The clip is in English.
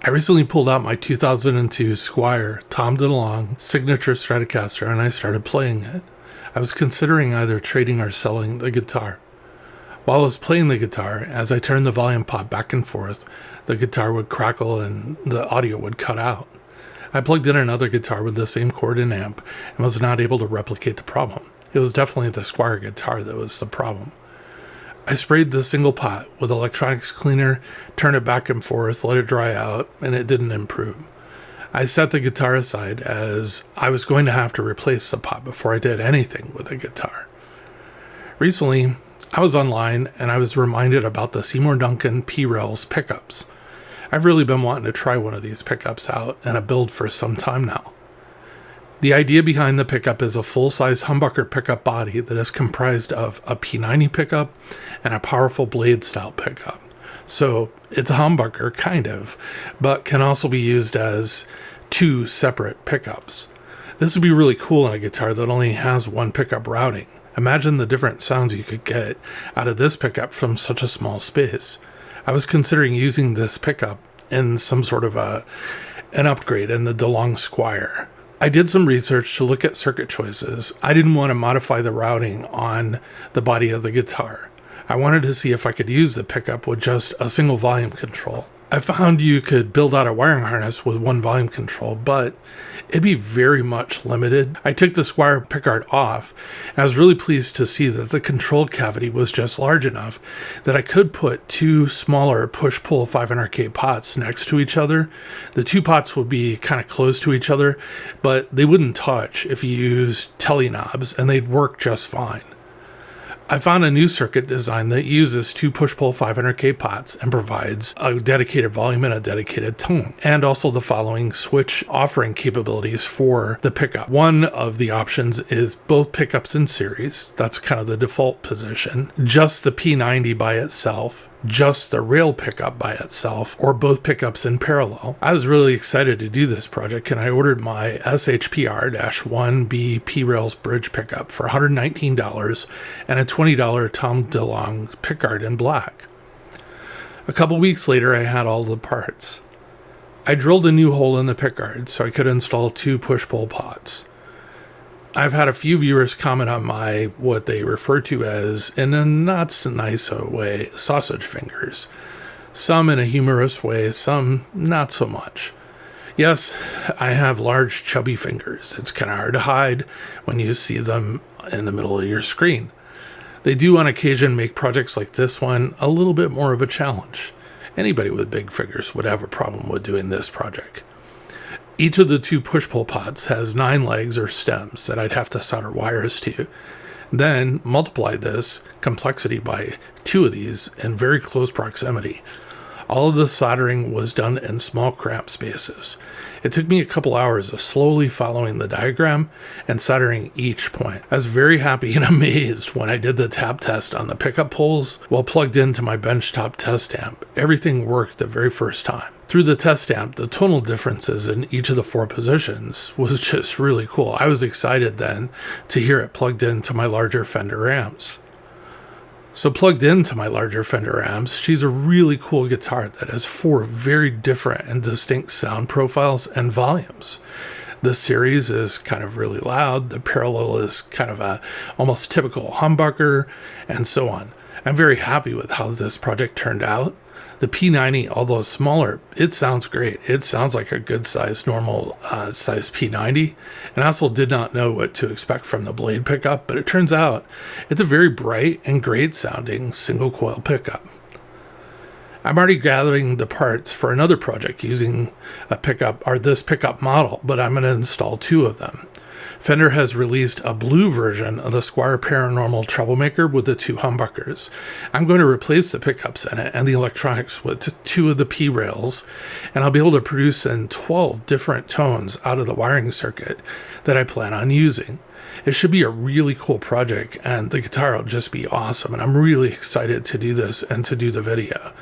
I recently pulled out my 2002 Squier Tom DeLonge Signature Stratocaster and I started playing it. I was considering either trading or selling the guitar. While I was playing the guitar, as I turned the volume pot back and forth, the guitar would crackle and the audio would cut out. I plugged in another guitar with the same cord and amp and was not able to replicate the problem. It was definitely the Squier guitar that was the problem. I sprayed the single pot with electronics cleaner, turned it back and forth, let it dry out, and it didn't improve. I set the guitar aside as I was going to have to replace the pot before I did anything with the guitar. Recently, I was online and I was reminded about the Seymour Duncan P-Rails Pickups. I've really been wanting to try one of these pickups out in a build for some time now. The idea behind the pickup is a full-size humbucker pickup body that is comprised of a P90 pickup and a powerful blade-style pickup. So it's a humbucker, kind of, but can also be used as two separate pickups. This would be really cool on a guitar that only has one pickup routing. Imagine the different sounds you could get out of this pickup from such a small space. I was considering using this pickup in some sort of an upgrade in the DeLonge Squier. I did some research to look at circuit choices. I didn't want to modify the routing on the body of the guitar. I wanted to see if I could use the pickup with just a single volume control. I found you could build out a wiring harness with one volume control, but it'd be very much limited. I took the Squier pickguard off, and I was really pleased to see that the control cavity was just large enough that I could put two smaller push-pull 500K pots next to each other. The two pots would be kind of close to each other, but they wouldn't touch if you used teleknobs, and they'd work just fine. I found a new circuit design that uses two push-pull 500K pots and provides a dedicated volume and a dedicated tone, and also the following switch offering capabilities for the pickup. One of the options is both pickups in series. That's kind of the default position. Just the P90 by itself, just the rail pickup by itself, or both pickups in parallel. I was really excited to do this project and I ordered my SHPR-1B P-Rails bridge pickup for $119 and a $20 Tom DeLonge pickguard in black. A couple weeks later, I had all the parts. I drilled a new hole in the pickguard so I could install two push-pull pots. I've had a few viewers comment on my, what they refer to as, in a not so nice way, sausage fingers. Some in a humorous way, some not so much. Yes, I have large chubby fingers. It's kind of hard to hide when you see them in the middle of your screen. They do on occasion make projects like this one a little bit more of a challenge. Anybody with big fingers would have a problem with doing this project. Each of the two push-pull pots has 9 legs or stems that I'd have to solder wires to. Then multiply this complexity by 2 of these in very close proximity. All of the soldering was done in small cramped spaces. It took me a couple hours of slowly following the diagram and soldering each point. I was very happy and amazed when I did the tap test on the pickup poles while plugged into my benchtop test amp. Everything worked the very first time. Through the test amp, the tonal differences in each of the 4 positions was just really cool. I was excited then to hear it plugged into my larger Fender amps. So plugged into my larger Fender amps, she's a really cool guitar that has 4 very different and distinct sound profiles and volumes. The series is kind of really loud, the parallel is kind of a almost typical humbucker, and so on. I'm very happy with how this project turned out. The P90, although smaller, it sounds great. It sounds like a good size, normal size P90. And I also did not know what to expect from the blade pickup, but it turns out it's a very bright and great sounding single coil pickup. I'm already gathering the parts for another project using a pickup, or this pickup model, but I'm going to install 2 of them. Fender has released a blue version of the Squier Paranormal Troublemaker with the 2 humbuckers. I'm going to replace the pickups in it and the electronics with 2 of the P-Rails, and I'll be able to produce in 12 different tones out of the wiring circuit that I plan on using. It should be a really cool project, and the guitar will just be awesome, and I'm really excited to do this and to do the video.